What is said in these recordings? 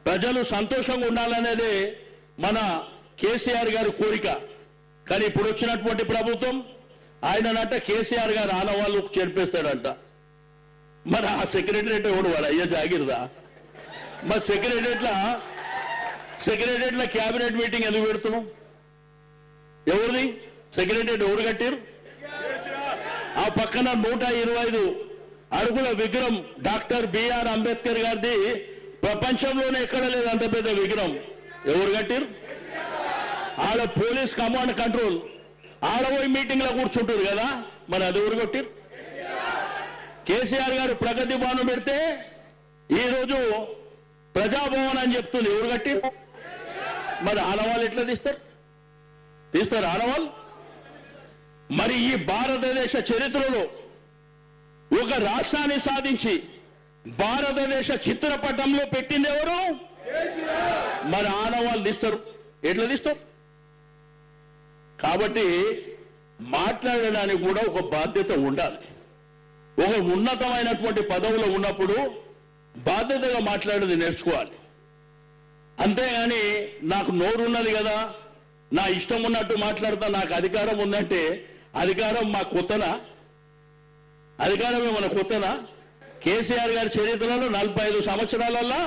ప్రజలు సంతోషంగా ఉండాలనేదే మన కేసీఆర్ గారి కోరిక. కానీ ఇప్పుడు వచ్చినటువంటి ప్రభుత్వం ఆయననంట కేసీఆర్ గారు ఆనవాళ్ళు చేర్పేస్తాడంట. మరి ఆ సెక్రటరియట్ ఎవడు వాడు అయ్యా జాగిరదా? మరి సెక్రటరియట్ల క్యాబినెట్ మీటింగ్ ఎందుకు పెడుతున్నాం? ఎవరిది సెక్రటరియట్ ఎవరు కట్టారు? ఆ పక్కన 125 అడుగుల విగ్రహం డాక్టర్ బిఆర్ అంబేద్కర్ గారిది ప్రపంచంలోనే ఎక్కడ లేదు అంత పెద్ద విగ్రహం. ఎవరు కట్టారు? ఆడ పోలీస్ కమాండ్ కంట్రోల్ ఆడపోయి మీటింగ్ లో కూర్చుంటారు కదా, మరి అది ఎవరు కొట్టారు? కేసీఆర్ గారు ప్రగతి భవనం పెడితే ఈరోజు ప్రజాభవన్ అని చెప్తుంది. ఎవరు కట్టారు? మరి ఆనవాళ్ళు ఎట్లా తీస్తారు ఆనవాళ్ళు? మరి ఈ భారతదేశ చరిత్రలో ఒక రాష్ట్రాన్ని సాధించి భారతదేశ చిత్రపటంలో పెట్టింది ఎవరు? మరి ఆనవాళ్ళు తీస్తారు, ఎట్లా తీస్తారు? కాబట్టి మాట్లాడడానికి కూడా ఒక బాధ్యత ఉండాలి. ఒక ఉన్నతమైనటువంటి పదవులో ఉన్నప్పుడు బాధ్యతగా మాట్లాడేది నేర్చుకోవాలి. అంతేగాని నాకు నోరున్నది కదా, నా ఇష్టం ఉన్నట్టు మాట్లాడతా, నాకు అధికారం ఉందంటే అధికారం మా కొత్తనా? అధికారమే మన కొత్తనా? కేసీఆర్ గారి చరిత్రలో 45 సంవత్సరాలల్లో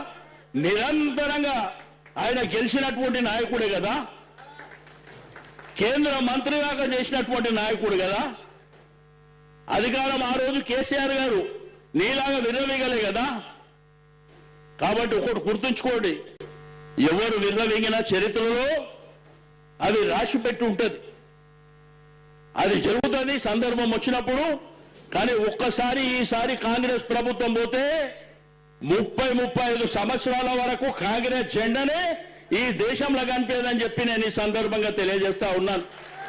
నిరంతరంగా ఆయన గెలిచినటువంటి నాయకుడే కదా, కేంద్ర మంత్రిగా చేసినటువంటి నాయకుడు కదా. అధికారం ఆ రోజు కేసీఆర్ గారు నీలాగా విర్రవీగలే కదా. కాబట్టి ఒకటి గుర్తుంచుకోండి, ఎవరు విర్రవీగిన చరిత్రలో అది రాసి పెట్టి ఉంటుంది, అది జరుగుతుంది సందర్భం వచ్చినప్పుడు. కానీ ఒక్కసారి ఈసారి కాంగ్రెస్ ప్రభుత్వం పోతే 30-35 సంవత్సరాల వరకు కాంగ్రెస్ జెండానే ఈ దేశంలో కనిపించదని చెప్పి నేను ఈ సందర్భంగా తెలియజేస్తా ఉన్నాను.